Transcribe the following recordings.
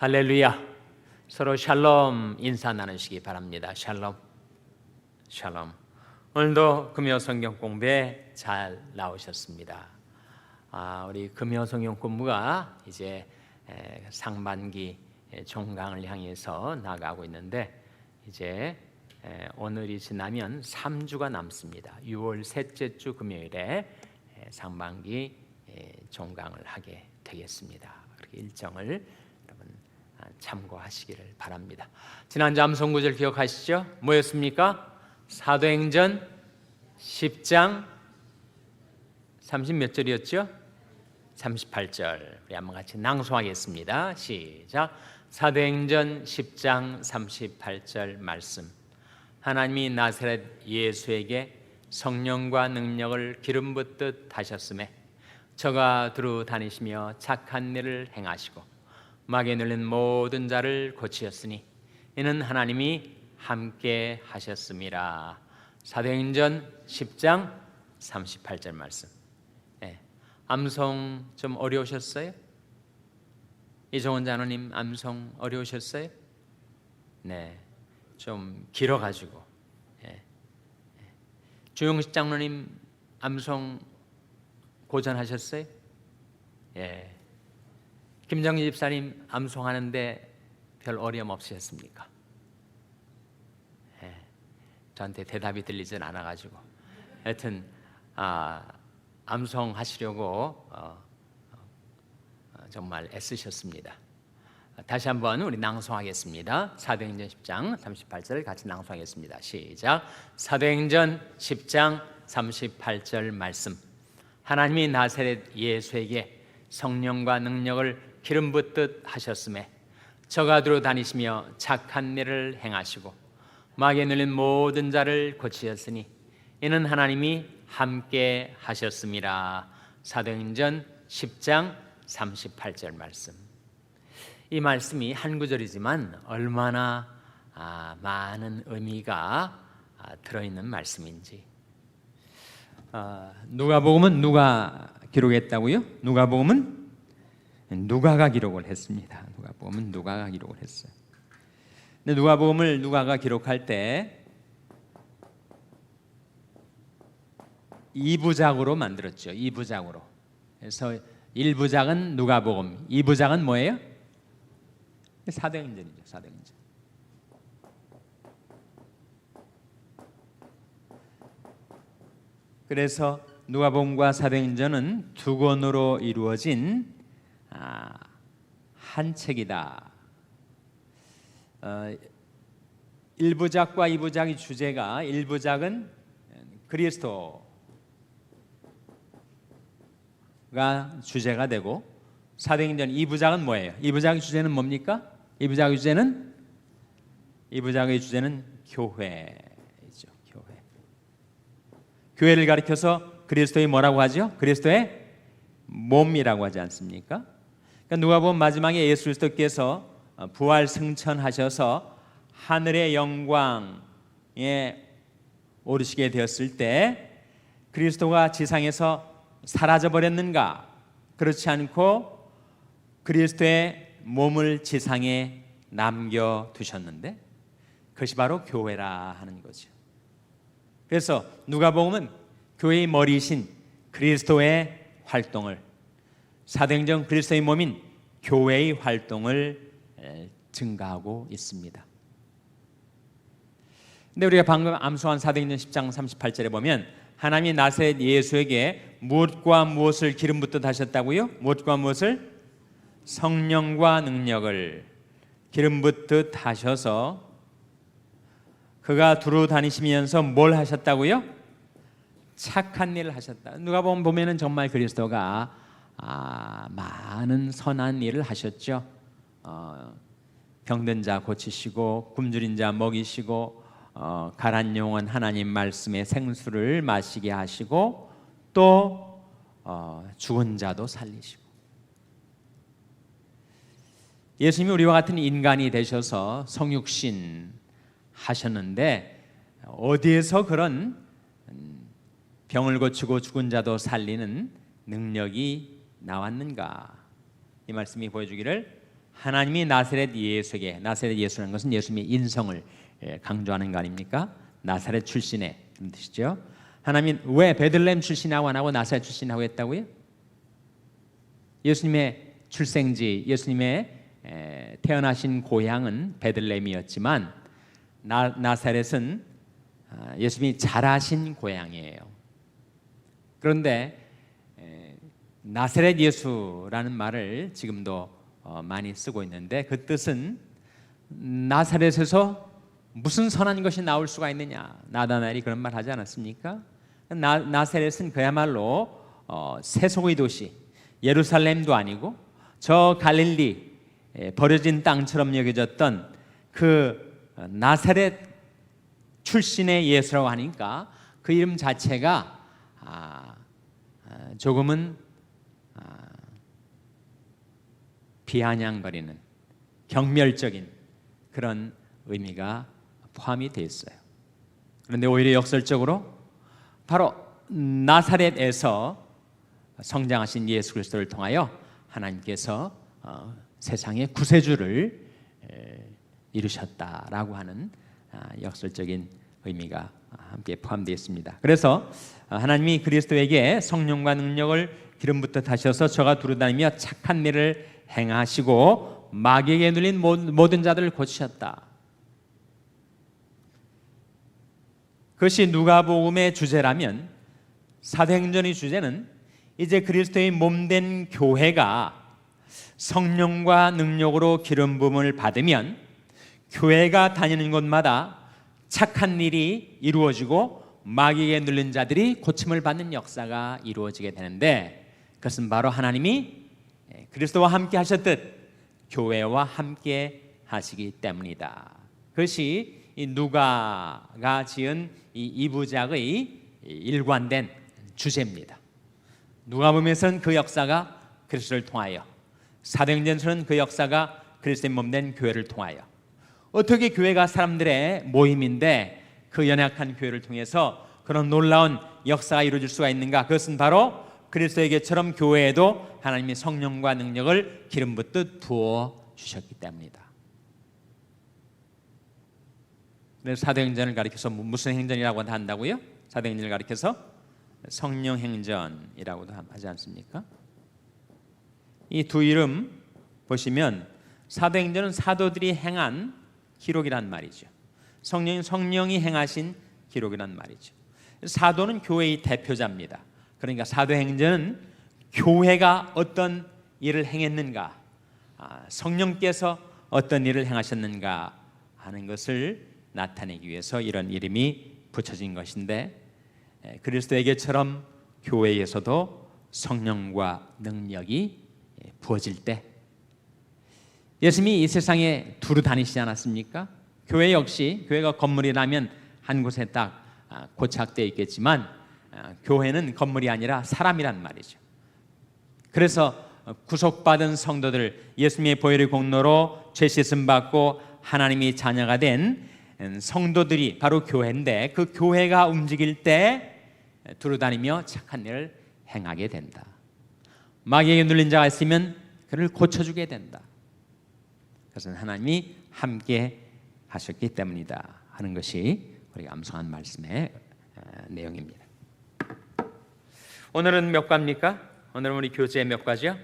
할렐루야. 서로 샬롬 인사 나누시기 바랍니다. 샬롬. 샬롬. 오늘도 금요 성경 공부에 잘 나오셨습니다. 우리 금요 성경 공부가 이제 상반기 종강을 향해서 나가고 있는데 이제 오늘이 지나면 3주가 남습니다. 6월 셋째 주 금요일에 상반기 종강을 하게 되겠습니다. 그렇게 일정을 여러분 참고하시기를 바랍니다. 지난주 암송 구절 기억하시죠? 뭐였습니까? 사도행전 10장 30 몇 절이었죠? 38절. 우리 한번 같이 낭송하겠습니다. 시작. 사도행전 10장 38절 말씀. 하나님이 나사렛 예수에게 성령과 능력을 기름 붓듯 하셨음에 저가 두루 다니시며 착한 일을 행하시고 마귀에 눌린 모든 자를 고치셨으니 이는 하나님이 함께 하셨음이라. 사도행전 10장 38절 말씀. 암송 좀 어려우셨어요? 이종원 장로님 암송 어려우셨어요? 네, 좀 길어가지고. 주용식 장로님 암송 고전하셨어요? 예. 김정희 집사님 암송하는데 별 어려움 없으셨습니까? 예. 저한테 대답이 들리진 않아가지고 하여튼 암송하시려고 정말 애쓰셨습니다. 다시 한번 우리 낭송하겠습니다. 사도행전 10장 38절 같이 낭송하겠습니다. 시작. 사도행전 10장 38절 말씀. 하나님이 나사렛 예수에게 성령과 능력을 기름 붓듯 하셨음에 저가 두루 다니시며 착한 일을 행하시고 마귀에 눌린 모든 자를 고치셨으니 이는 하나님이 함께 하셨음이라. 사도행전 10장 38절 말씀. 이 말씀이 한 구절이지만 얼마나 많은 의미가 들어있는 말씀인지. 누가복음은 누가 기록했다고요? 누가복음은 누가가 기록을 했습니다. 누가복음은 누가가 기록을 했어요. 근데 누가복음을 누가가 기록할 때 2부작으로 만들었죠. 2부작으로. 그래서 1부작은 누가복음, 2부작은 뭐예요? 사도행전이죠. 사도행전. 그래서 누가복음과 사도행전은 두 권으로 이루어진 한 책이다. 1부작과 2부작의 주제가 1부작은 그리스도가 주제가 되고 사도행전 2부작은 뭐예요? 2부작의 주제는 뭡니까? 2부작의 주제는 교회이죠. 교회. 교회를 가리켜서 그리스도의 뭐라고 하죠? 그리스도의 몸이라고 하지 않습니까? 그러니까 누가복음 마지막에 예수 그리스도께서 부활 승천하셔서 하늘의 영광에 오르시게 되었을 때 그리스도가 지상에서 사라져 버렸는가? 그렇지 않고 그리스도의 몸을 지상에 남겨두셨는데 그것이 바로 교회라 하는 거죠. 그래서 누가복음은 교회의 머리이신 그리스도의 활동을, 사도행전 그리스도의 몸인 교회의 활동을 증가하고 있습니다. 근데 우리가 방금 암송한 사도행전 10장 38절에 보면 하나님이 나사렛 예수에게 무엇과 무엇을 기름 붓듯 하셨다고요? 무엇과 무엇을? 성령과 능력을 기름 붓듯 하셔서 그가 두루 다니시면서 뭘 하셨다고요? 착한 일을 하셨다. 누가복음 보면은 정말 그리스도가 많은 선한 일을 하셨죠. 병든 자 고치시고 굶주린 자 먹이시고 가란 영혼 하나님 말씀의 생수를 마시게 하시고 또 죽은 자도 살리시고. 예수님이 우리와 같은 인간이 되셔서 성육신 하셨는데 어디에서 그런 병을 고치고 죽은 자도 살리는 능력이 나왔는가? 이 말씀이 보여주기를 하나님이 나사렛 예수에게, 나사렛 예수라는 것은 예수님의 인성을 강조하는 거 아닙니까? 나사렛 출신의 그런 뜻이죠. 하나님이 왜 베들레헴 출신하고 안 하고 나사렛 출신하고 했다고요? 예수님의 출생지, 예수님의 태어나신 고향은 베들레헴이었지만 나사렛은 예수님이 자라신 고향이에요. 그런데 나사렛 예수라는 말을 지금도 많이 쓰고 있는데 그 뜻은 나사렛에서 무슨 선한 것이 나올 수가 있느냐. 나다나엘이 그런 말 하지 않았습니까? 나사렛은 그야말로 세속의 도시, 예루살렘도 아니고 저 갈릴리 버려진 땅처럼 여겨졌던 그 나사렛 출신의 예수라고 하니까 그 이름 자체가 조금은 비아냥거리는 경멸적인 그런 의미가 포함이 되어 있어요. 그런데 오히려 역설적으로 바로 나사렛에서 성장하신 예수 그리스도를 통하여 하나님께서 세상의 구세주를 이루셨다라고 하는 역설적인 의미가 함께 포함되어 있습니다. 그래서 하나님이 그리스도에게 성령과 능력을 기름부터 타셔서 저가 두루다니며 착한 일을 행하시고 마귀에게 눌린 모든 자들을 고치셨다. 그것이 누가복음의 주제라면 사도행전의 주제는 이제 그리스도의 몸된 교회가 성령과 능력으로 기름 부음을 받으면 교회가 다니는 곳마다 착한 일이 이루어지고 마귀에게 눌린 자들이 고침을 받는 역사가 이루어지게 되는데 그것은 바로 하나님이 그리스도와 함께 하셨듯 교회와 함께 하시기 때문이다. 그것이 이 누가가 지은 이 2부작의 일관된 주제입니다. 누가복음에서는 그 역사가 그리스도를 통하여, 사도행전에서는 그 역사가 그리스도의 몸된 교회를 통하여, 어떻게 교회가 사람들의 모임인데 그 연약한 교회를 통해서 그런 놀라운 역사가 이루어질 수가 있는가? 그것은 바로 그리스도에게처럼 교회에도 하나님이 성령과 능력을 기름 붓듯 부어 주셨기 때문이다. 그래서 사도행전을 가리켜서 무슨 행전이라고 한다고요? 사도행전을 가리켜서 성령행전이라고도 하지 않습니까? 이 두 이름 보시면 사도행전은 사도들이 행한 기록이란 말이죠. 성령이 행하신 기록이란 말이죠. 사도는 교회의 대표자입니다. 그러니까 사도행전은 교회가 어떤 일을 행했는가, 성령께서 어떤 일을 행하셨는가 하는 것을 나타내기 위해서 이런 이름이 붙여진 것인데, 그리스도에게처럼 교회에서도 성령과 능력이 부어질 때 예수님이 이 세상에 두루 다니시지 않았습니까? 교회 역시 교회가 건물이라면 한 곳에 딱 고착되어 있겠지만 교회는 건물이 아니라 사람이란 말이죠. 그래서 구속받은 성도들, 예수님의 보혈의 공로로 죄 씻음 받고 하나님이 자녀가 된 성도들이 바로 교회인데, 그 교회가 움직일 때 두루 다니며 착한 일을 행하게 된다. 마귀에게 눌린 자가 있으면 그를 고쳐주게 된다. 그것은 하나님이 함께 하셨기 때문이다 하는 것이 우리가 암송한 말씀의 내용입니다. 오늘은 몇 과입니까? 오늘은 우리 교재 몇 과죠?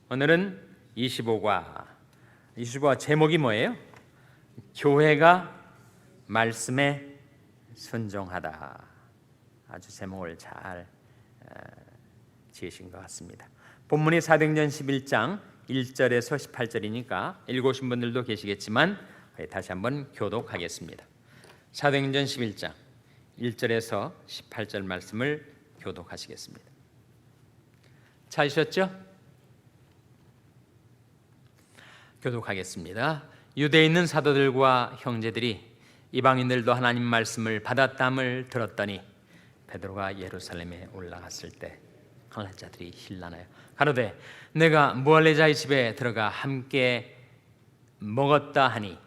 오늘은 25과. 25과 제목이 뭐예요? 교회가 말씀에 순종하다. 아주 제목을 잘 지으신 것 같습니다. 본문이 사도행전 11장 1절에서 18절이니까 읽으신 분들도 계시겠지만 다시 한번 교독하겠습니다. 사도행전 11장 1절에서 18절 말씀을 교독하시겠습니다. 찾으셨죠? 교독하겠습니다. 유대에 있는 사도들과 형제들이 이방인들도 하나님 말씀을 받았담을 들었더니 베드로가 예루살렘에 올라갔을 때 강라자들이 힐나나요 가로되 내가 무할레자의 집에 들어가 함께 먹었다 하니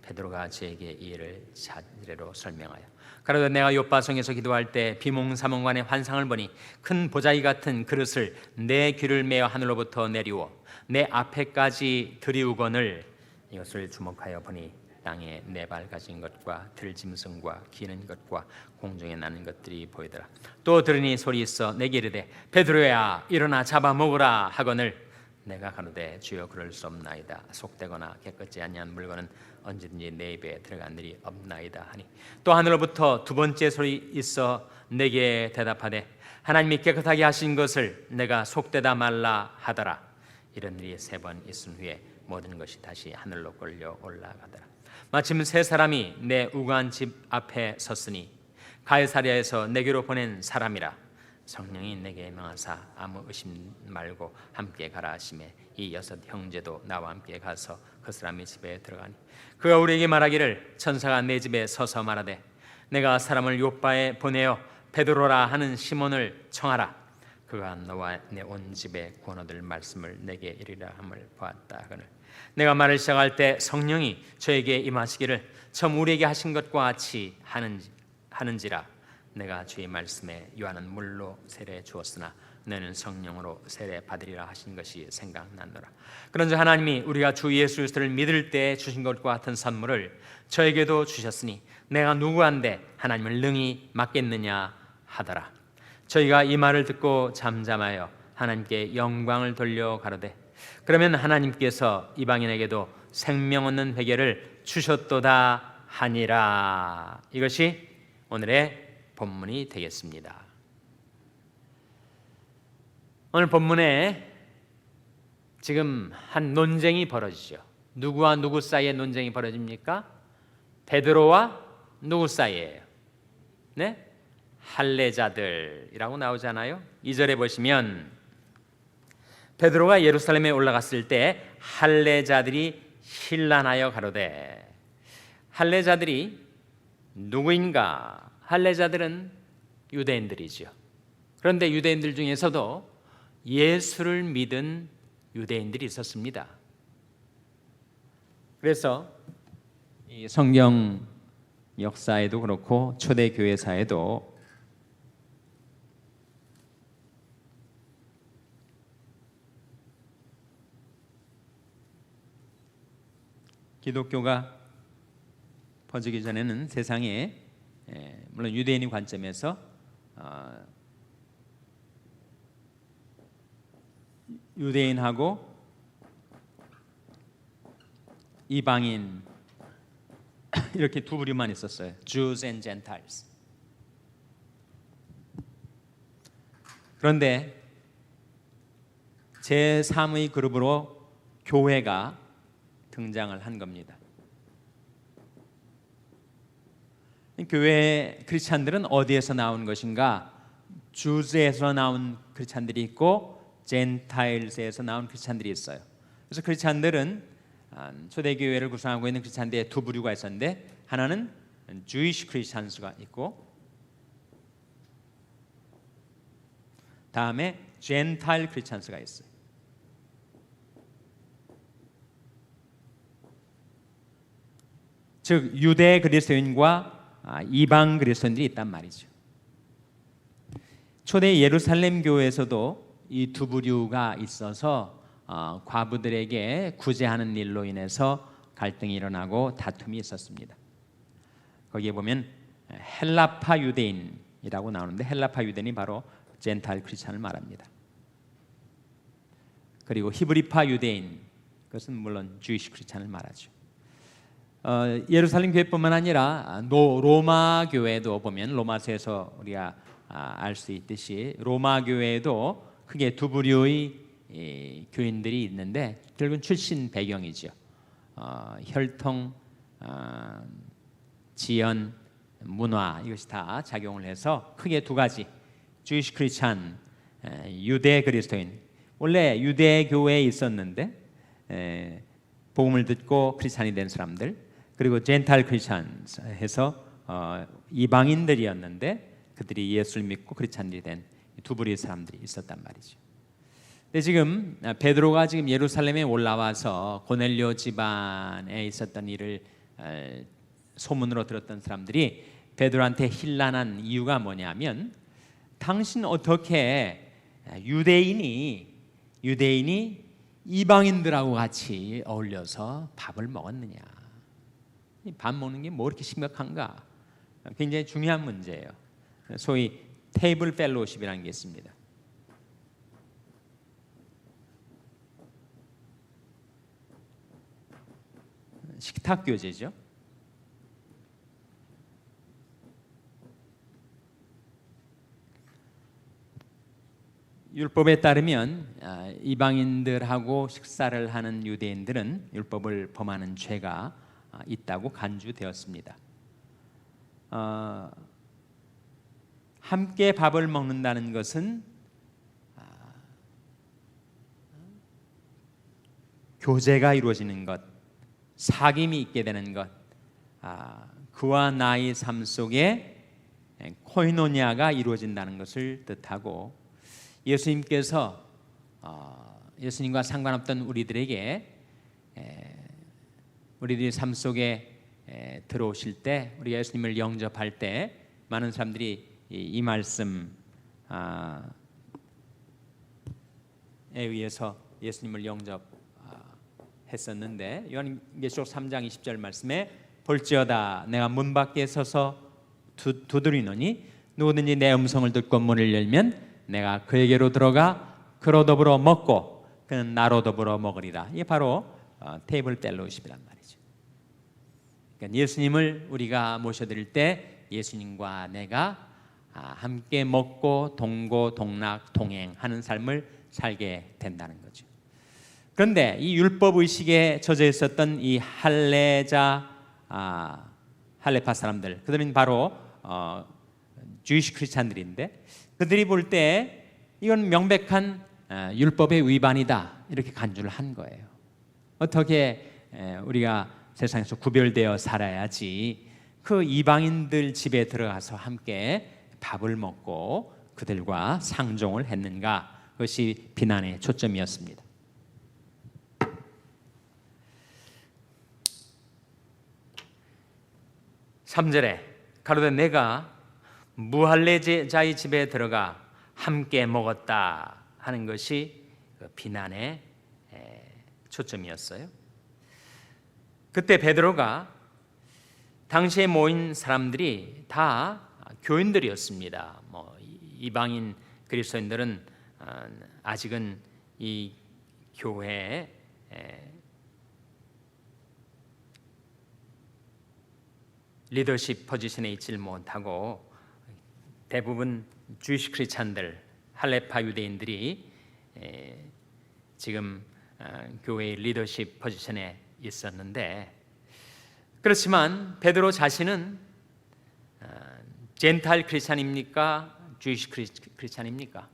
베드로가 저에게 이 일을 자례로 설명하여 가로되 내가 요바성에서 기도할 때 비몽사몽간의 환상을 보니 큰 보자기 같은 그릇을 내 귀를 메어 하늘로부터 내리워 내 앞에까지 들이우거늘 이것을 주목하여 보니 땅에 네 발 가진 것과 들짐승과 기는 것과 공중에 나는 것들이 보이더라. 또 들으니 소리 있어 내게 이르되 베드로야 일어나 잡아먹으라 하거늘 내가 가로되 주여 그럴 수 없나이다. 속되거나 깨끗지 아니한 물건은 언제든지 내 입에 들어간 일이 없나이다 하니 또 하늘로부터 두 번째 소리 있어 내게 대답하되 하나님이 깨끗하게 하신 것을 내가 속되다 말라 하더라. 이런 일이 세 번 있은 후에 모든 것이 다시 하늘로 끌려 올라가더라. 마침 세 사람이 내 우간 집 앞에 섰으니 가이사랴에서 내게로 보낸 사람이라. 성령이 내게 명하사 아무 의심 말고 함께 가라 하시매 이 여섯 형제도 나와 함께 가서 그 사람의 집에 들어가니 그가 우리에게 말하기를 천사가 내 집에 서서 말하되 내가 사람을 요바에 보내어 베드로라 하는 시몬을 청하라. 그가 너와 내 온 집에 구원 얻을 말씀을 내게 이르리라 함을 보았다 하거늘 내가 말을 시작할 때 성령이 저에게 임하시기를 처음 우리에게 하신 것과 같이 하는지라. 내가 주의 말씀에 요한은 물로 세례 주었으나 너는 성령으로 세례 받으리라 하신 것이 생각나노라. 그런즉 하나님이 우리가 주 예수 그리스도를 믿을 때 주신 것과 같은 선물을 저에게도 주셨으니 내가 누구한테 하나님을 능히 맡겠느냐 하더라. 저희가 이 말을 듣고 잠잠하여 하나님께 영광을 돌려 가로되 그러면 하나님께서 이방인에게도 생명 얻는 회개를 주셨도다 하니라. 이것이 오늘의 본문이 되겠습니다. 오늘 본문에 지금 한 논쟁이 벌어지죠. 누구와 누구 사이에 논쟁이 벌어집니까? 베드로와 누구 사이에요? 네? 할례자들이라고 나오잖아요. 2절에 보시면 베드로가 예루살렘에 올라갔을 때 할례자들이 신란하여 가로되 할례자들이 누구인가? 할례자들은 유대인들이죠. 그런데 유대인들 중에서도 예수를 믿은 유대인들이 있었습니다. 그래서 이 성경 역사에도 그렇고 초대교회사에도 기독교가 퍼지기 전에는 세상에 물론 유대인의 관점에서 유대인하고 이방인 이렇게 두 부류만 있었어요. Jews and Gentiles. 그런데 제3의 그룹으로 교회가 등장을 한 겁니다. 교회 크리스찬들은 어디에서 나온 것인가? 주스에서 나온 크리스찬들이 있고 젠타일스에서 나온 크리스찬들이 있어요. 그래서 크리스찬들은 초대교회를 구성하고 있는 크리스찬들의 두 부류가 있었는데 하나는 Jewish 크리스찬스가 있고 다음에 젠타일 크리스찬스가 있어요. 즉 유대 그리스도인과 이방 그리스도인들이 있단 말이죠. 초대 예루살렘 교회에서도 이 두 부류가 있어서 과부들에게 구제하는 일로 인해서 갈등이 일어나고 다툼이 있었습니다. 거기에 보면 헬라파 유대인이라고 나오는데 헬라파 유대인이 바로 젠타일 크리스찬을 말합니다. 그리고 히브리파 유대인, 그것은 물론 주이시 크리스찬을 말하죠. 예루살렘 교회뿐만 아니라 로마 교회도 보면 로마서에서 우리가 알 수 있듯이 로마 교회에도 크게 두 부류의 교인들이 있는데 결국은 출신 배경이죠. 혈통, 지연, 문화 이것이 다 작용을 해서 크게 두 가지 주이시 크리스찬, 유대 그리스도인. 원래 유대 교회에 있었는데 복음을 듣고 크리스찬이 된 사람들, 그리고 젠탈 크리스찬 해서 이방인들이었는데 그들이 예수를 믿고 크리스찬들이 된 두 부류의 사람들이 있었단 말이죠. 근데 지금 베드로가 지금 예루살렘에 올라와서 고넬료 집안에 있었던 일을 소문으로 들었던 사람들이 베드로한테 힐난한 이유가 뭐냐면 당신 어떻게 유대인이 이방인들하고 같이 어울려서 밥을 먹었느냐. 밥 먹는 게 뭐 이렇게 심각한가. 굉장히 중요한 문제예요. 소위 테이블 펠로우십이라는 게 있습니다. 식탁 교제죠. 율법에 따르면 이방인들하고 식사를 하는 유대인들은 율법을 범하는 죄가 있다고 간주되었습니다. 함께 밥을 먹는다는 것은 교제가 이루어지는 것, 사귐이 있게 되는 것, 그와 나의 삶 속에 코이노니아가 이루어진다는 것을 뜻하고, 예수님께서 예수님과 상관없던 우리들에게 우리들의 삶 속에 들어오실 때, 우리가 예수님을 영접할 때 많은 사람들이 이 말씀에 의해서 예수님을 영접했었는데, 요한계시록 3장 20절 말씀에 볼지어다 내가 문 밖에 서서 두드리노니 누구든지 내 음성을 듣고 문을 열면 내가 그에게로 들어가 그로 더불어 먹고 그는 나로 더불어 먹으리라. 이게 바로 테이블 펠로우십이란 말이죠. 그러니까 예수님을 우리가 모셔드릴 때 예수님과 내가 함께 먹고 동고 동락 동행하는 삶을 살게 된다는 거죠. 그런데 이 율법 의식에 젖어 있었던 이 할레파 사람들, 그들은 바로 주이시 크리스찬들인데, 그들이 볼 때 이건 명백한 율법의 위반이다 이렇게 간주를 한 거예요. 어떻게 우리가 세상에서 구별되어 살아야지 그 이방인들 집에 들어가서 함께 밥을 먹고 그들과 상종을 했는가. 그것이 비난의 초점이었습니다. 3절에 가로되 내가 무할례자의 집에 들어가 함께 먹었다 하는 것이 비난의 초점이었어요. 그때 베드로가 당시에 모인 사람들이 다 교인들이었습니다. 이방인 그리스도인들은 아직은 이 교회에 리더십 포지션에 있질 못하고 대부분 주이시 크리스찬들, 할레파 유대인들이 지금 교회의 리더십 포지션에 있었는데, 그렇지만 베드로 자신은 젠타일 크리스찬입니까? 주이시 크리스찬입니까?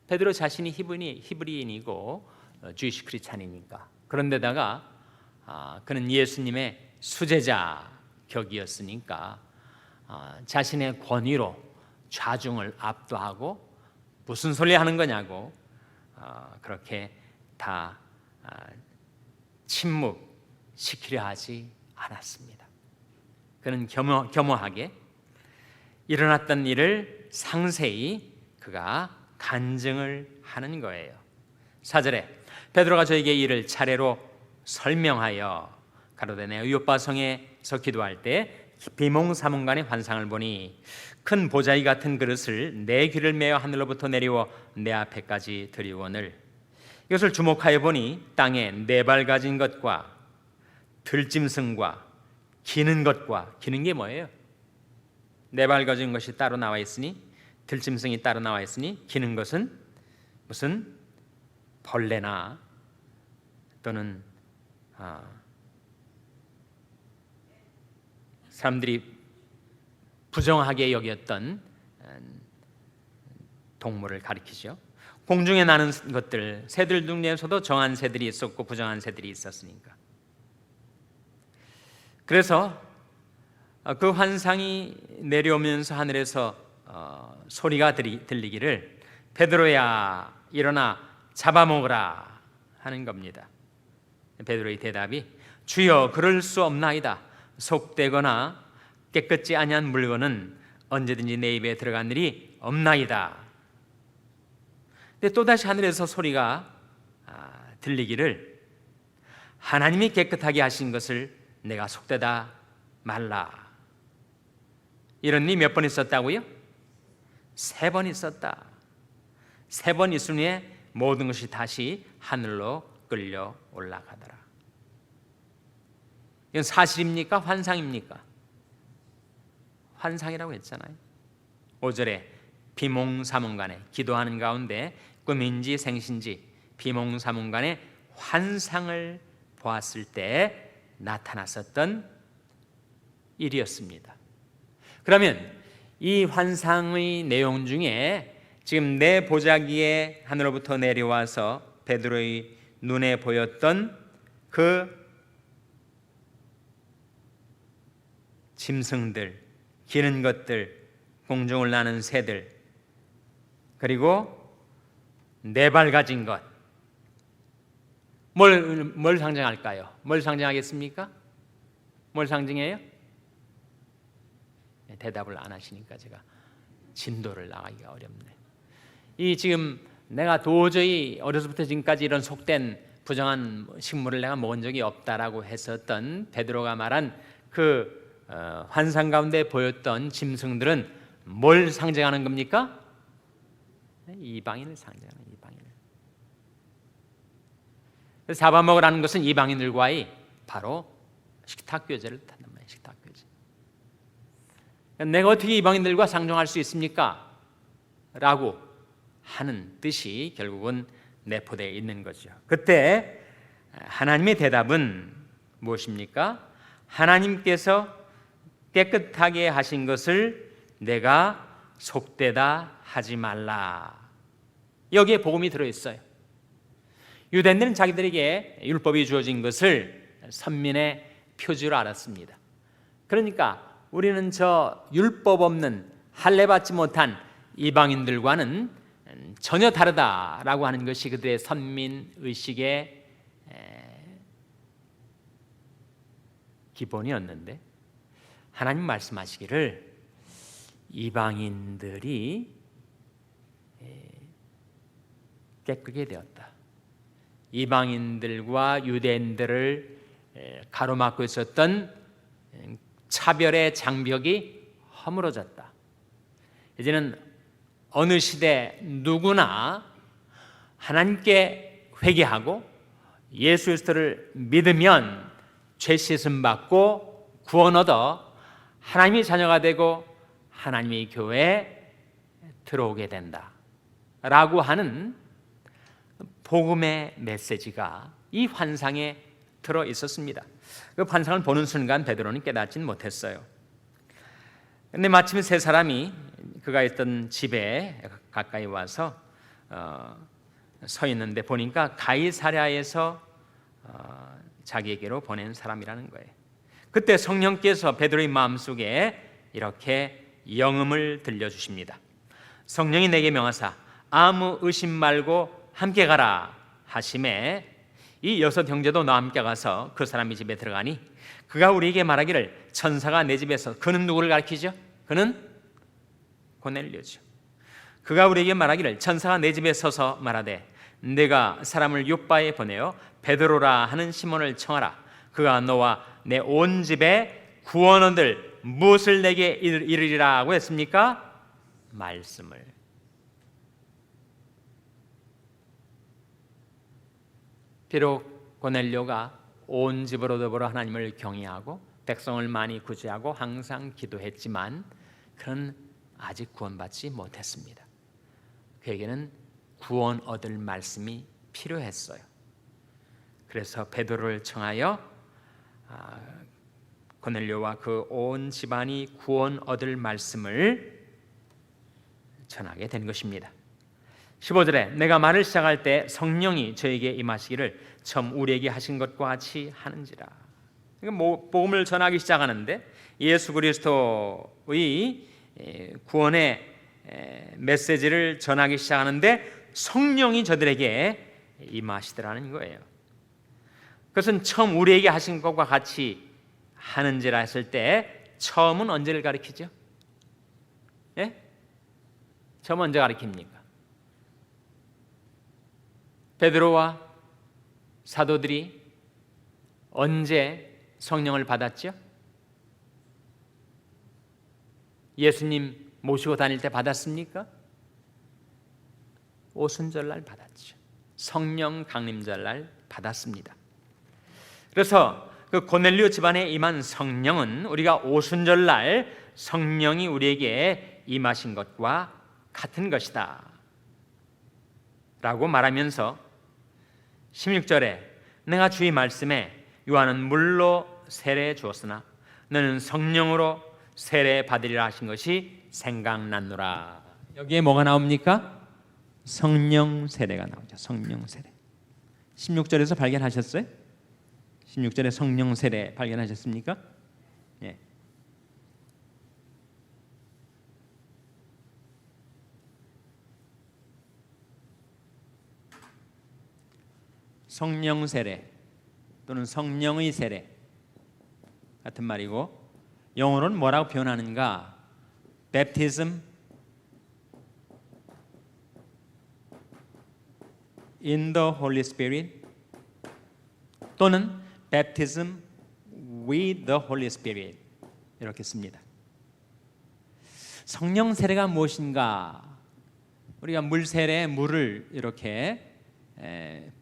베드로 자신이 히브리인이고 주이시 크리스찬이니까. 그런데다가 그는 예수님의 수제자 격이었으니까 자신의 권위로 좌중을 압도하고 무슨 소리 하는 거냐고 그렇게 다 침묵시키려 하지 않았습니다. 그는 겸허하게 일어났던 일을 상세히 그가 간증을 하는 거예요. 4절에 베드로가 저에게 이를 차례로 설명하여 가로되 내가 요빠 성에서 기도할 때 비몽사몽간의 환상을 보니 큰 보자기 같은 그릇을 내 귀를 메어 하늘로부터 내리워 내 앞에까지 들이오늘 이것을 주목하여 보니 땅에 네 발 가진 것과 들짐승과 기는 것과, 기는 게 뭐예요? 네 발 가진 것이 따로 나와 있으니, 들짐승이 따로 나와 있으니, 기는 것은 무슨 벌레나 또는 사람들이 부정하게 여겼던 동물을 가리키죠. 공중에 나는 것들, 새들 중에서도 정한 새들이 있었고 부정한 새들이 있었으니까. 그래서 그 환상이 내려오면서 하늘에서 소리가 들리기를 베드로야 일어나 잡아먹으라 하는 겁니다. 베드로의 대답이 주여 그럴 수 없나이다. 속되거나 깨끗지 아니한 물건은 언제든지 내 입에 들어간 일이 없나이다. 근데 또다시 하늘에서 소리가 들리기를 하나님이 깨끗하게 하신 것을 내가 속되다 말라. 이런 일이 몇 번 있었다고요? 3번 있었다. 3번 있은 후에 모든 것이 다시 하늘로 끌려 올라가더라. 이건 사실입니까? 환상입니까? 환상이라고 했잖아요. 5절에 비몽사몽간에 기도하는 가운데 꿈인지 생신지 비몽사몽간에 환상을 보았을 때 나타났었던 일이었습니다. 그러면 이 환상의 내용 중에 지금 내 보자기에 하늘로부터 내려와서 베드로의 눈에 보였던 그 짐승들, 기는 것들, 공중을 나는 새들, 그리고 4발 가진 것, 뭘 상징할까요? 뭘 상징하겠습니까? 뭘 상징해요? 대답을 안 하시니까 제가 진도를 나가기가 어렵네. 이 지금 내가 도저히 어려서부터 지금까지 이런 속된 부정한 식물을 내가 먹은 적이 없다라고 했었던 베드로가 말한 그 환상 가운데 보였던 짐승들은 뭘 상징하는 겁니까? 이방인을 상징하는 이방인을. 잡아먹으라는 것은 이방인들과의 바로 식탁교제를 뜻한단 말이에요. 식탁교제. 내가 어떻게 이방인들과 상종할 수 있습니까? 라고 하는 뜻이 결국은 내포되어 있는 거죠. 그때 하나님의 대답은 무엇입니까? 하나님께서 깨끗하게 하신 것을 내가 속되다 하지 말라. 여기에 복음이 들어있어요. 유대인들은 자기들에게 율법이 주어진 것을 선민의 표지로 알았습니다. 그러니까 우리는 저 율법 없는 할례 받지 못한 이방인들과는 전혀 다르다라고 하는 것이 그들의 선민의식의 기본이었는데, 하나님 말씀하시기를 이방인들이 깨끗게 되었다. 이방인들과 유대인들을 가로막고 있었던 차별의 장벽이 허물어졌다. 이제는 어느 시대 누구나 하나님께 회개하고 예수 그리스도를 믿으면 죄 씻음 받고 구원 얻어 하나님의 자녀가 되고 하나님의 교회에 들어오게 된다라고 하는 복음의 메시지가 이 환상에 들어 있었습니다. 그 환상을 보는 순간 베드로는 깨닫지는 못했어요. 근데 마침 3사람이 그가 있던 집에 가까이 와서 서 있는데 보니까 가이사랴에서 자기에게로 보낸 사람이라는 거예요. 그때 성령께서 베드로의 마음속에 이렇게 영음을 들려주십니다. 성령이 내게 명하사 아무 의심 말고 함께 가라 하심에 이 6 형제도 너와 함께 가서 그 사람의 집에 들어가니 그가 우리에게 말하기를 천사가 내 집에서, 그는 누구를 가리키죠? 그는 고넬료죠. 그가 우리에게 말하기를 천사가 내 집에 서서 말하되 내가 사람을 요바에 보내어 베드로라 하는 시몬을 청하라. 그가 너와 내 온 집에 구원 얻을 무엇을 내게 이르리라고 했습니까? 말씀을. 비록 고넬료가 온 집으로 더불어 하나님을 경외하고 백성을 많이 구제하고 항상 기도했지만 그는 아직 구원받지 못했습니다. 그에게는 구원 얻을 말씀이 필요했어요. 그래서 베드로를 청하여 고넬료와 그 온 집안이 구원 얻을 말씀을 전하게 된 것입니다. 15절에 내가 말을 시작할 때 성령이 저에게 임하시기를 처음 우리에게 하신 것과 같이 하는지라. 복음을 전하기 시작하는데 예수 그리스도의 구원의 메시지를 전하기 시작하는데 성령이 저들에게 임하시더라는 거예요. 그것은 처음 우리에게 하신 것과 같이 하는지라 했을 때 처음은 언제를 가리키죠? 예? 처음 언제 가리킵니까? 베드로와 사도들이 언제 성령을 받았죠? 예수님 모시고 다닐 때 받았습니까? 오순절날 받았죠. 성령 강림절날 받았습니다. 그래서 그 고넬료 집안에 임한 성령은 우리가 오순절날 성령이 우리에게 임하신 것과 같은 것이다 라고 말하면서 16절에 내가 주의 말씀에 요한은 물로 세례 주었으나 너는 성령으로 세례 받으리라 하신 것이 생각났노라. 여기에 뭐가 나옵니까? 성령 세례가 나오죠. 성령 세례. 16절에서 발견하셨어요? 16절에 성령 세례 발견하셨습니까? 예. 성령 세례 또는 성령의 세례 같은 말이고 영어로는 뭐라고 표현하는가? Baptism in the Holy Spirit 또는 Baptism with the Holy Spirit 이렇게 씁니다. 성령 세례가 무엇인가? 우리가 물 세례에 물을 이렇게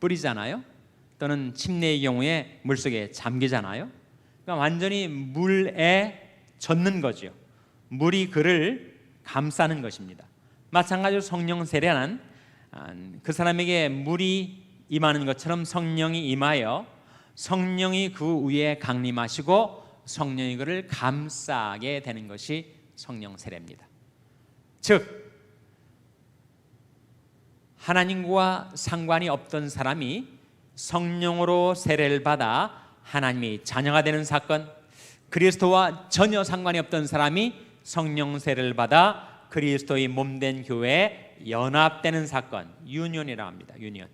뿌리잖아요. 또는 침례의 경우에 물속에 잠기잖아요. 그러니까 완전히 물에 젖는 거죠. 물이 그를 감싸는 것입니다. 마찬가지로 성령 세례는 그 사람에게 물이 임하는 것처럼 성령이 임하여 성령이 그 위에 강림하시고 성령이 그를 감싸게 되는 것이 성령 세례입니다. 즉 하나님과 상관이 없던 사람이 성령으로 세례를 받아 하나님의 자녀가 되는 사건, 그리스도와 전혀 상관이 없던 사람이 성령 세례를 받아 그리스도의 몸된 교회에 연합되는 사건, 유년이라고 합니다. 유년.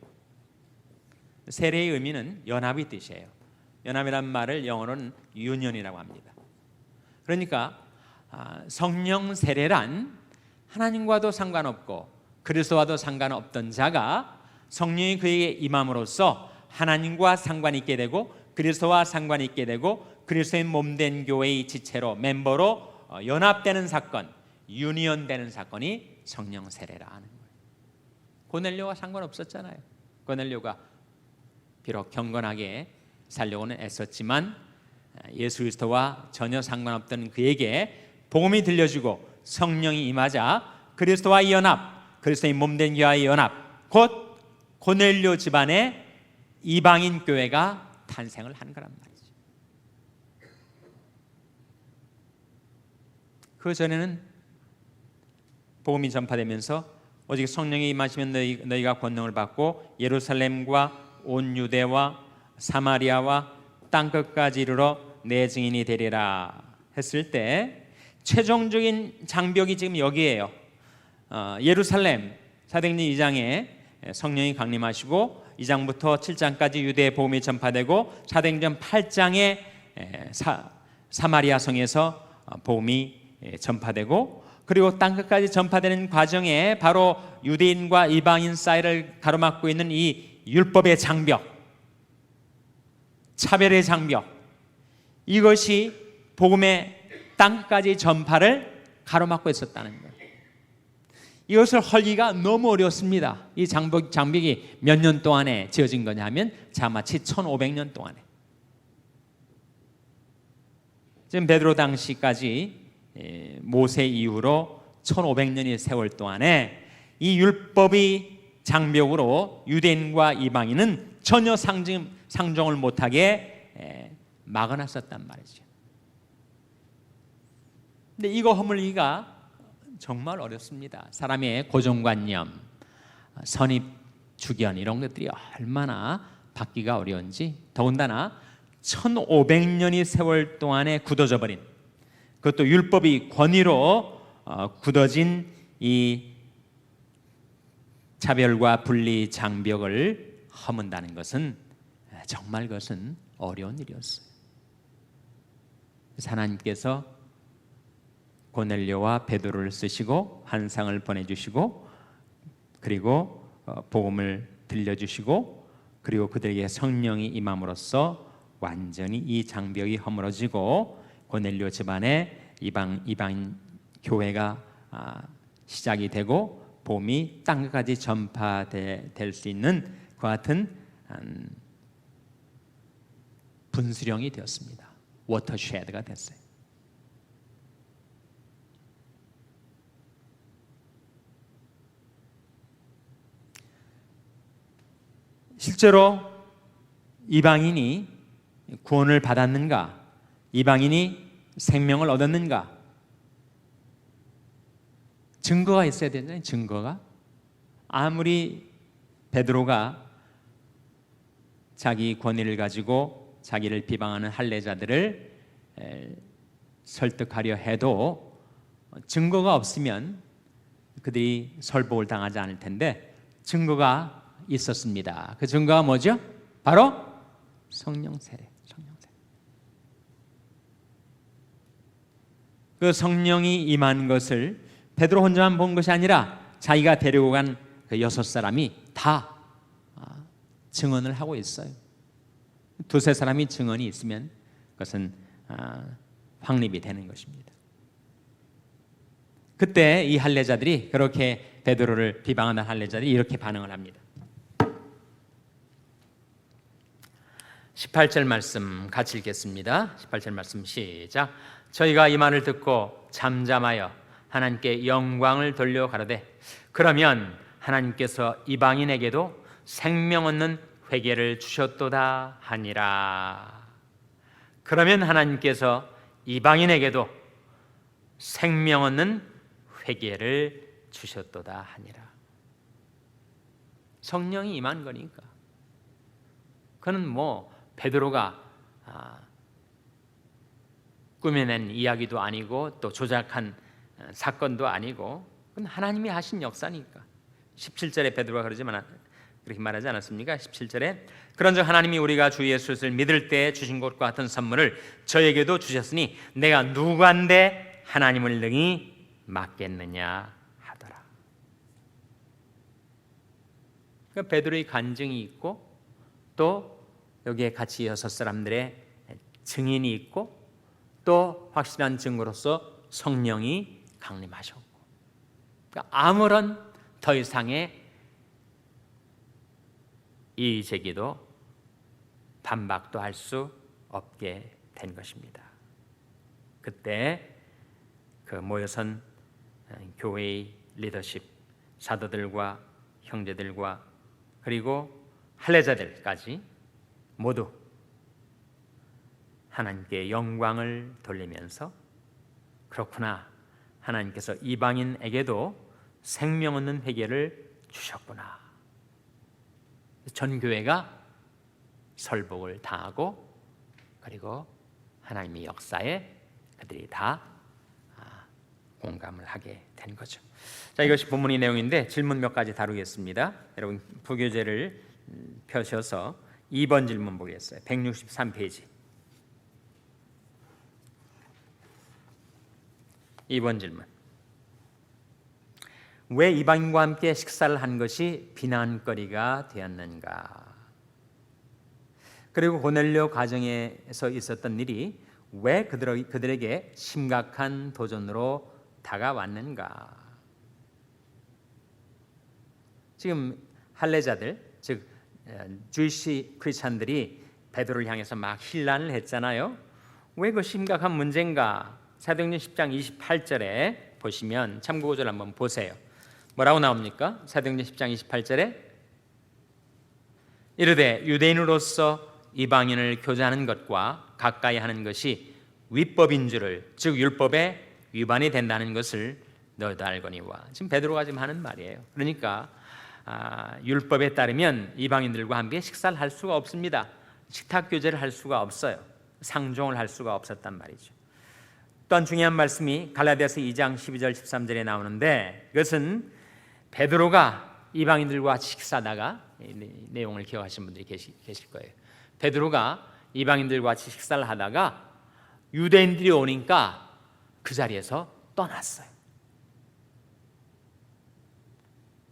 세례의 의미는 연합의 뜻이에요. 연합이란 말을 영어로는 유년이라고 합니다. 그러니까 성령 세례란 하나님과도 상관없고 그리스도와도 상관없던 자가 성령이 그에게 임함으로써 하나님과 상관이 있게 되고 그리스도와 상관이 있게 되고 그리스도의 몸된 교회의 지체로 멤버로 연합되는 사건, 유니언되는 사건이 성령 세례라는 거예요. 고넬료와 상관없었잖아요. 고넬료가 비록 경건하게 살려고는 애썼지만 예수 그리스도와 전혀 상관없던 그에게 복음이 들려주고 성령이 임하자 그리스도와의 연합, 그리스도의 몸된 교회의 연합, 곧 고넬료 집안의 이방인 교회가 탄생을 한 거란 말이죠. 그 전에는 복음이 전파되면서 오직 성령이 임하시면 너희가 권능을 받고 예루살렘과 온 유대와 사마리아와 땅끝까지 이르러 내 증인이 되리라 했을 때 최종적인 장벽이 지금 여기에요. 예루살렘 사도행전 2장에 성령이 강림하시고 2장부터 7장까지 유대의 복음이 전파되고 사도행전 8장에 사마리아 성에서 복음이 전파되고 그리고 땅끝까지 전파되는 과정에 바로 유대인과 이방인 사이를 가로막고 있는 이 율법의 장벽, 차별의 장벽, 이것이 복음의 땅까지 전파를 가로막고 있었다는 거예요. 이것을 헐기가 너무 어렵습니다. 이 장벽이 몇 년 동안에 지어진 거냐 하면 자마치 1500년 동안에. 지금 베드로 당시까지 모세 이후로 1500년의 세월 동안에 이 율법의 장벽으로 유대인과 이방인은 전혀 상종을 못하게 막아놨었단 말이죠. 근데 이거 허물기가 정말 어렵습니다. 사람의 고정관념, 선입주견 이런 것들이 얼마나 받기가 어려운지, 더군다나 1500년의 세월 동안에 굳어져 버린, 그것도 율법이 권위로 굳어진 이 차별과 분리 장벽을 허문다는 것은 정말 그것은 어려운 일이었어요. 그래서 하나님께서 고넬료와 베드로를 쓰시고 환상을 보내주시고 그리고 복음을 들려주시고 그리고 그들에게 성령이 임함으로써 완전히 이 장벽이 허물어지고 고넬료 집안에 이방 교회가 시작이 되고 복음이 땅까지 전파될 수 있는 그 같은 분수령이 되었습니다. 워터쉐드가 됐어요. 실제로 이방인이 구원을 받았는가? 이방인이 생명을 얻었는가? 증거가 있어야 되잖아요. 증거가. 아무리 베드로가 자기 권위를 가지고 자기를 비방하는 할례자들을 설득하려 해도 증거가 없으면 그들이 설복을 당하지 않을 텐데 증거가 있었습니다. 그 증거가 뭐죠? 바로 성령 세례. 그 성령이 임한 것을 베드로 혼자만 본 것이 아니라 자기가 데리고 간 그 6사람이 다 증언을 하고 있어요. 두세 사람이 증언이 있으면 그것은 확립이 되는 것입니다. 그때 이 할례자들이 그렇게 베드로를 비방하는 할례자들이 이렇게 반응을 합니다. 18절 말씀 같이 읽겠습니다. 18절 말씀 시작. 저희가 이 말을 듣고 잠잠하여 하나님께 영광을 돌려 가로되 그러면 하나님께서 이방인에게도 생명 얻는 회개를 주셨도다 하니라. 그러면 하나님께서 이방인에게도 생명 얻는 회개를 주셨도다 하니라. 성령이 임한 거니까. 그는 뭐 베드로가 꾸며낸 이야기도 아니고 또 조작한 사건도 아니고 그건 하나님이 하신 역사니까. 17절에 베드로가 그렇게 말하지 않았습니까? 17절에 그런즉 하나님이 우리가 주 예수를 믿을 때 주신 것과 같은 선물을 저에게도 주셨으니 내가 누구한테 하나님을 능히 맡겠느냐 하더라. 그러니까 베드로의 간증이 있고 또 여기에 같이 6사람들의 증인이 있고 또 확실한 증거로서 성령이 강림하셨고 그러니까 아무런 더 이상의 이의 제기도 반박도 할 수 없게 된 것입니다. 그때 그 모여선 교회의 리더십, 사도들과 형제들과 그리고 할례자들까지 모두 하나님께 영광을 돌리면서 그렇구나, 하나님께서 이방인에게도 생명 얻는 회개를 주셨구나. 전 교회가 설복을 당하고 그리고 하나님의 역사에 그들이 다 공감을 하게 된 거죠. 자, 이것이 본문의 내용인데 질문 몇 가지 다루겠습니다. 여러분 부교재를 펴셔서 2번 질문 보겠어요. 163페이지 2번 질문. 왜 이방인과 함께 식사를 한 것이 비난거리가 되었는가? 그리고 고넬료 가정에서 있었던 일이 왜 그들에게 심각한 도전으로 다가왔는가? 지금 할례자들, 즉 주이시 크리스찬들이 베드로를 향해서 막 힐난을 했잖아요. 왜 그 심각한 문제인가? 사도행전 10장 28절에 보시면 참고구절 한번 보세요. 뭐라고 나옵니까? 사도행전 10장 28절에 이르되 유대인으로서 이방인을 교제하는 것과 가까이 하는 것이 위법인 줄을, 즉 율법에 위반이 된다는 것을 너희도 알거니와. 지금 베드로가 지금 하는 말이에요. 그러니까 율법에 따르면 이방인들과 함께 식사를 할 수가 없습니다. 식탁 교제를 할 수가 없어요. 상종을 할 수가 없었단 말이죠. 또한 중요한 말씀이 갈라디아서 2장 12절 13절에 나오는데 그것은 베드로가 이방인들과 식사하다가 내용을 기억하시는 분들이 계실 거예요. 베드로가 이방인들과 식사를 하다가 유대인들이 오니까 그 자리에서 떠났어요.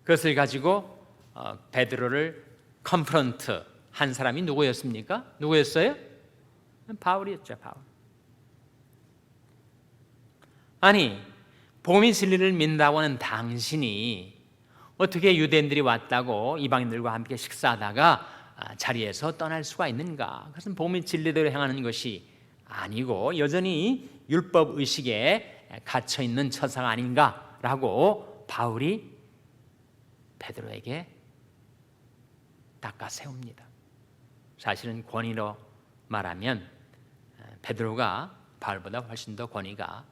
그것을 가지고 베드로를 컨프런트 한 사람이 누구였습니까? 누구였어요? 바울이었죠. 바울. 아니, 복음의 진리를 믿는다고 하는 당신이 어떻게 유대인들이 왔다고 이방인들과 함께 식사하다가 자리에서 떠날 수가 있는가? 그것은 복음의 진리대로 행하는 것이 아니고 여전히 율법 의식에 갇혀 있는 처사가 아닌가라고 바울이 베드로에게 닦아 세웁니다. 사실은 권위로 말하면 베드로가 바울보다 훨씬 더 권위가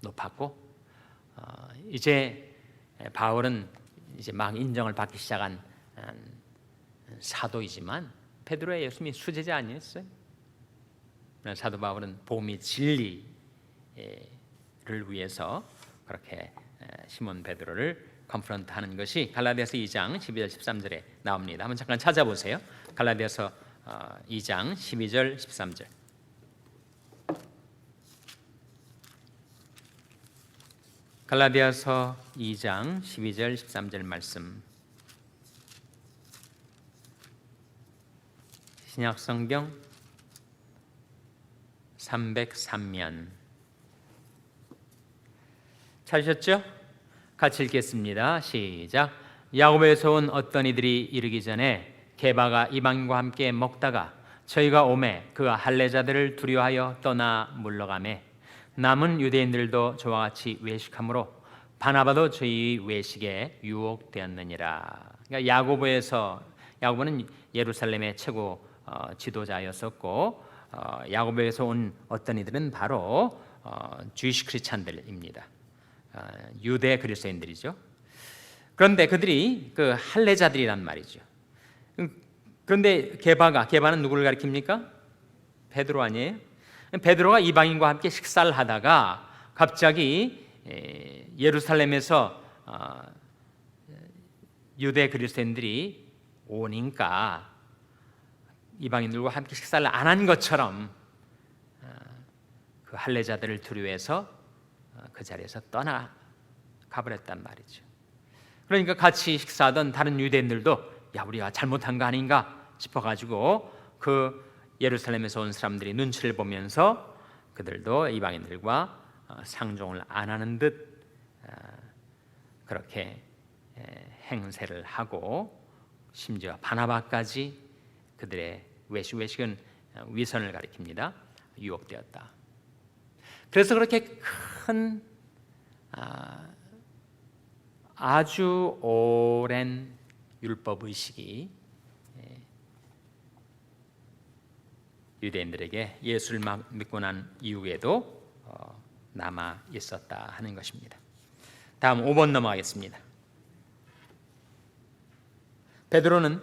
높았고, 이제 바울은 이제 막 인정을 받기 시작한 사도이지만 베드로의 예수님이 수제자 아니었어요. 사도 바울은 복음의 진리를 위해서 그렇게 시몬 베드로를 컨프런트하는 것이 갈라디아서 2장 12절 13절에 나옵니다. 한번 잠깐 찾아보세요. 갈라디아서 2장 12절 13절. 갈라디아서 2장 12절 13절 말씀. 신약 성경 303면 찾으셨죠? 같이 읽겠습니다. 시작. 야곱에서 온 어떤 이들이 이르기 전에 게바가 이방인과 함께 먹다가 저희가 오매 그가 할례자들을 두려워하여 떠나 물러가매 남은 유대인들도 저와 같이 외식하므로 바나바도 저희 외식에 유혹되었느니라. 그러니까 야고보는 예루살렘의 최고 지도자였었고, 야고보에서 온 어떤 이들은 바로 주이시 크리스찬들입니다. 유대 그리스도인들이죠. 그런데 그들이 그 할례자들이란 말이죠. 그런데 게바는 누구를 가리킵니까? 베드로 아니에요? 베드로가 이방인과 함께 식사를 하다가 갑자기 예루살렘에서 유대 그리스도인들이 오니까 이방인들과 함께 식사를 안 한 것처럼 그 할례자들을 두려워해서 그 자리에서 떠나 가버렸단 말이죠. 그러니까 같이 식사하던 다른 유대인들도 야, 우리가 잘못한 거 아닌가 싶어가지고 그 예루살렘에서 온 사람들이 눈치를 보면서 그들도 이방인들과 상종을 안 하는 듯 그렇게 행세를 하고, 심지어 바나바까지 그들의 외식은 위선을 가리킵니다. 유혹되었다. 그래서 그렇게 큰 아주 오랜 율법 의식이 유대인들에게 예수를 믿고 난 이후에도 남아 있었다 하는 것입니다. 다음 5번 넘어가겠습니다. 베드로는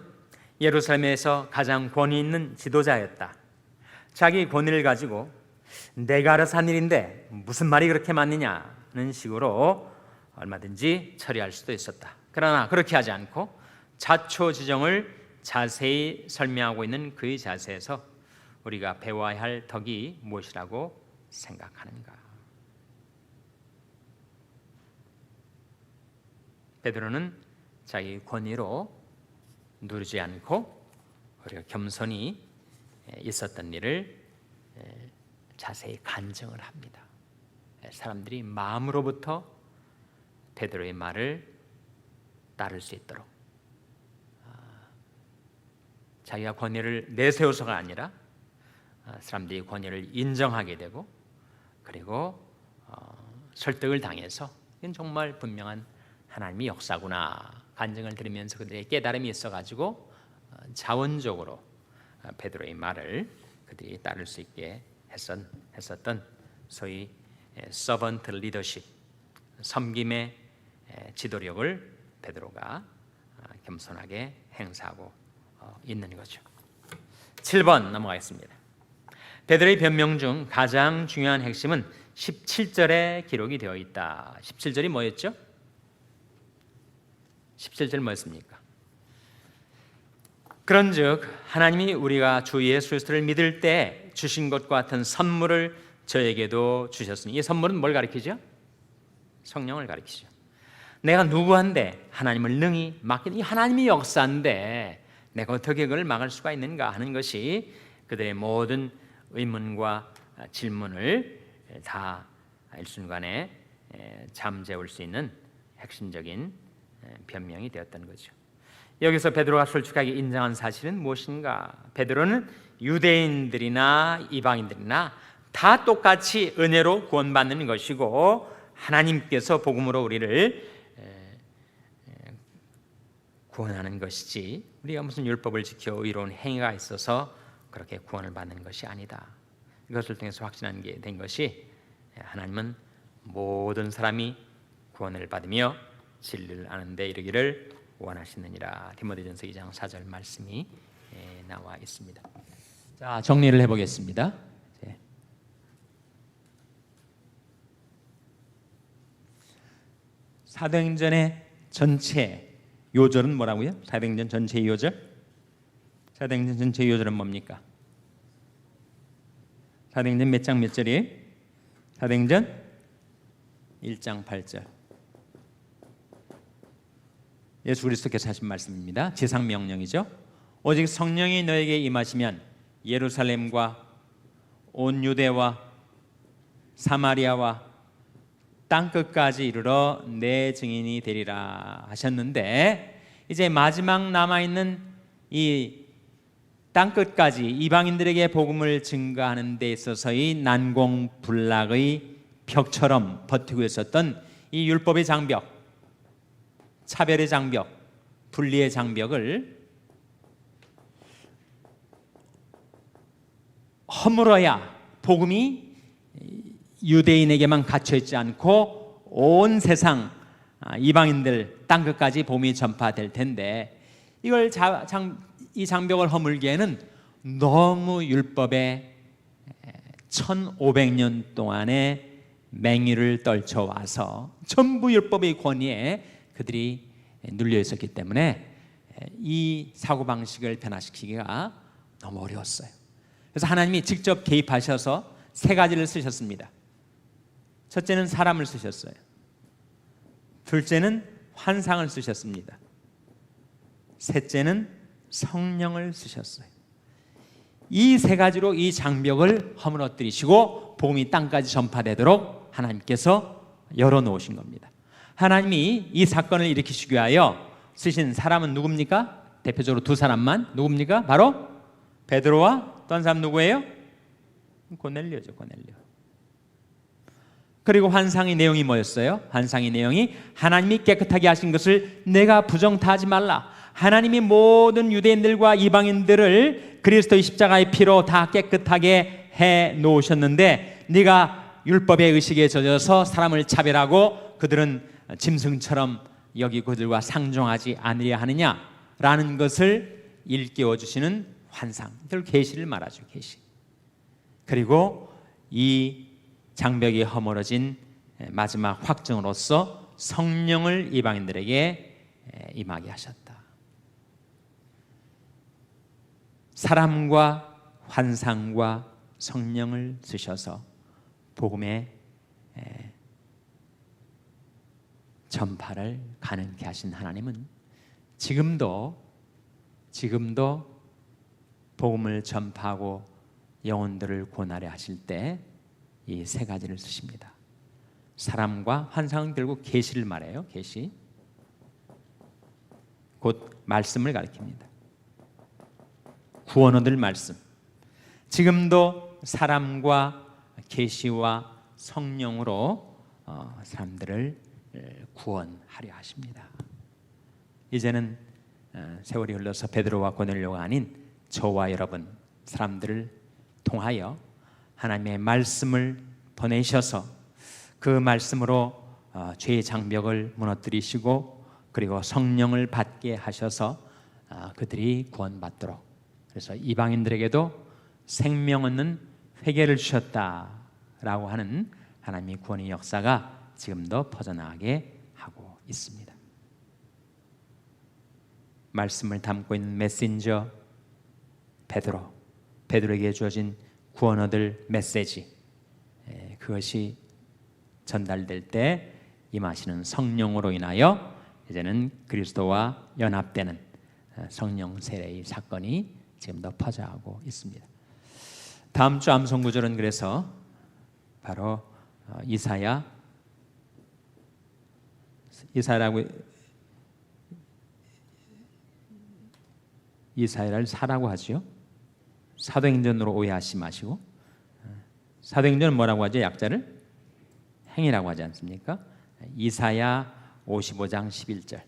예루살렘에서 가장 권위 있는 지도자였다. 자기 권위를 가지고 내가 알아서 한 일인데 무슨 말이 그렇게 많느냐는 식으로 얼마든지 처리할 수도 있었다. 그러나 그렇게 하지 않고 자초지종을 자세히 설명하고 있는 그의 자세에서 우리가 배워야 할 덕이 무엇이라고 생각하는가? 베드로는 자기 권위로 누르지 않고 우리가 겸손히 있었던 일을 자세히 간증을 합니다. 사람들이 마음으로부터 베드로의 말을 따를 수 있도록 자기가 권위를 내세워서가 아니라 사람들이 권위를 인정하게 되고, 그리고 설득을 당해서 이건 정말 분명한 하나님의 역사구나 간증을 들으면서 그들의 깨달음이 있어가지고 자원적으로 베드로의 말을 그들이 따를 수 있게 했었던 소위 서번트 리더십, 섬김의 지도력을 베드로가 겸손하게 행사하고 있는 거죠. 7번 넘어가겠습니다. 베드로의 변명 중 가장 중요한 핵심은 17절에 기록이 되어 있다. 17절이 뭐였죠? 17절 뭐였습니까? 그런즉 하나님이 우리가 주 예수 그리스도를 믿을 때 주신 것과 같은 선물을 저에게도 주셨으니, 이 선물은 뭘 가리키죠? 성령을 가리키죠. 내가 누구한테 하나님을 능히 맡긴, 이 하나님의 역사인데 내가 어떻게 그걸 막을 수가 있는가 하는 것이 그들의 모든 의문과 질문을 다 일순간에 잠재울 수 있는 핵심적인 변명이 되었던 거죠. 여기서 베드로가 솔직하게 인정한 사실은 무엇인가? 베드로는 유대인들이나 이방인들이나 다 똑같이 은혜로 구원받는 것이고, 하나님께서 복음으로 우리를 구원하는 것이지, 우리가 무슨 율법을 지켜 의로운 행위가 있어서 그렇게 구원을 받는 것이 아니다. 이것을 통해서 확신한 게 된 것이, 하나님은 모든 사람이 구원을 받으며 진리를 아는 데 이르기를 원하시느니라. 디모데전서 2장 4절 말씀이 나와 있습니다. 자, 정리를 해보겠습니다. 사도행전의 전체 요절은 뭐라고요? 사도행전 전체 요절? 사도행전 전체 요절은 뭡니까? 사도행전 몇 장 몇 절이에요? 사도행전 1장 8절. 예수 그리스도께서 하신 말씀입니다. 지상 명령이죠. 오직 성령이 너에게 임하시면 예루살렘과 온 유대와 사마리아와 땅 끝까지 이르러 내 증인이 되리라 하셨는데, 이제 마지막 남아있는 이 땅 끝까지 이방인들에게 복음을 증거하는 데 있어서의 난공불락의 벽처럼 버티고 있었던 이 율법의 장벽, 차별의 장벽, 분리의 장벽을 허물어야 복음이 유대인에게만 갇혀있지 않고 온 세상 이방인들 땅끝까지 복음이 전파될 텐데, 이걸 이 장벽을 허물기에는 너무 율법에 1500년 동안의 맹위를 떨쳐와서 전부 율법의 권위에 그들이 눌려 있었기 때문에 이 사고방식을 변화시키기가 너무 어려웠어요. 그래서 하나님이 직접 개입하셔서 세 가지를 쓰셨습니다. 첫째는 사람을 쓰셨어요. 둘째는 환상을 쓰셨습니다. 셋째는 성령을 쓰셨어요. 이 세 가지로 이 장벽을 허물어뜨리시고 복음이 땅까지 전파되도록 하나님께서 열어놓으신 겁니다. 하나님이 이 사건을 일으키시기 위하여 쓰신 사람은 누굽니까? 대표적으로 두 사람만. 누굽니까? 바로 베드로와 또 한 사람 누구예요? 고넬료죠. 고넬료. 그리고 환상의 내용이 뭐였어요? 환상의 내용이 하나님이 깨끗하게 하신 것을 내가 부정타하지 말라. 하나님이 모든 유대인들과 이방인들을 그리스도의 십자가의 피로 다 깨끗하게 해 놓으셨는데, 네가 율법의 의식에 젖어서 사람을 차별하고 그들은 짐승처럼 여기고 그들과 상종하지 않으려 하느냐라는 것을 일깨워 주시는 환상, 이걸 계시를 말하죠. 계시. 그리고 이 장벽이 허물어진 마지막 확증으로서 성령을 이방인들에게 임하게 하셨다. 사람과 환상과 성령을 쓰셔서 복음의 전파를 가능케 하신 하나님은 지금도 복음을 전파하고 영혼들을 구원하려 하실 때 이 세 가지를 쓰십니다. 사람과 환상은 결국 계시를 말해요. 계시. 곧 말씀을 가리킵니다. 구원 얻을 말씀. 지금도 사람과 계시와 성령으로 사람들을 구원하려 하십니다. 이제는 세월이 흘러서 베드로와 고넬료가 아닌 저와 여러분 사람들을 통하여 하나님의 말씀을 보내셔서 그 말씀으로 죄의 장벽을 무너뜨리시고 그리고 성령을 받게 하셔서 그들이 구원받도록, 그래서 이방인들에게도 생명 얻는 회개를 주셨다라고 하는 하나님의 구원의 역사가 지금도 퍼져나가게 하고 있습니다. 말씀을 담고 있는 메신저 베드로에게 주어진 구원 얻을 메시지, 그것이 전달될 때 임하시는 성령으로 인하여 이제는 그리스도와 연합되는 성령 세례의 사건이 지금도 퍼져가고 있습니다. 다음 주 암송 구절은 그래서 바로 이사야를 사라고 하죠. 사도행전으로 오해하지 마시고, 사도행전은 뭐라고 하죠? 약자를 행이라고 하지 않습니까? 이사야 55장 11절.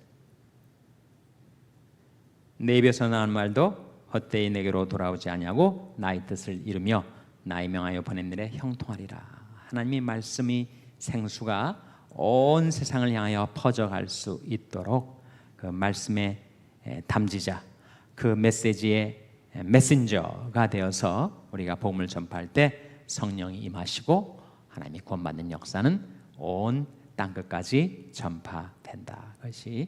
내 입에서 나온 말도 헛되이 내게로 돌아오지 아니하고 나의 뜻을 이루며 나의 명하여 보낸 일에 형통하리라. 하나님의 말씀이 생수가 온 세상을 향하여 퍼져갈 수 있도록 그 말씀의 담지자, 그 메시지의 메신저가 되어서 우리가 복음을 전파할 때 성령이 임하시고 하나님이 구원받는 역사는 온 땅끝까지 전파된다. 그것이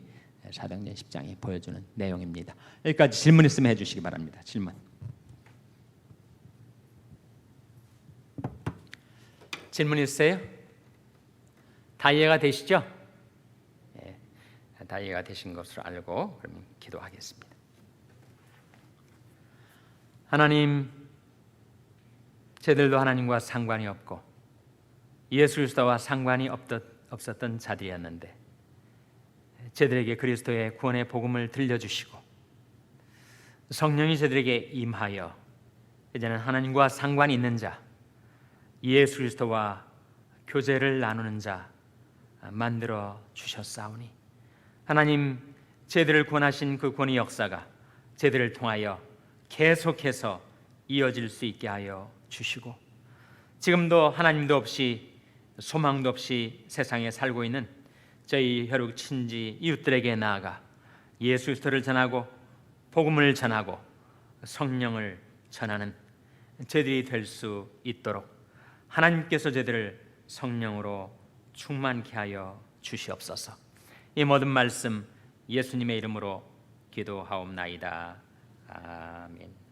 사도행전 10장이 보여주는 내용입니다. 여기까지 질문 있으면 해주시기 바랍니다. 질문. 질문 있으세요? 다 이해가 되시죠? 네, 다 이해가 되신 것으로 알고 그러면 기도하겠습니다. 하나님, 저희들도 하나님과 상관이 없고 예수 그리스도와 상관이 없었던 자들이었는데 저희들에게 그리스도의 구원의 복음을 들려주시고 성령이 저희들에게 임하여 이제는 하나님과 상관이 있는 자, 예수 그리스도와 교제를 나누는 자 만들어 주셨사오니 하나님, 저희들을 구원하신 그 구원의 역사가 저희들을 통하여 계속해서 이어질 수 있게 하여 주시고 지금도 하나님도 없이 소망도 없이 세상에 살고 있는 저희 혈육 친지 이웃들에게 나아가 예수 그리스도를 전하고 복음을 전하고 성령을 전하는 저희들이 될 수 있도록 하나님께서 저희들을 성령으로 충만케 하여 주시옵소서. 이 모든 말씀 예수님의 이름으로 기도하옵나이다. 아멘.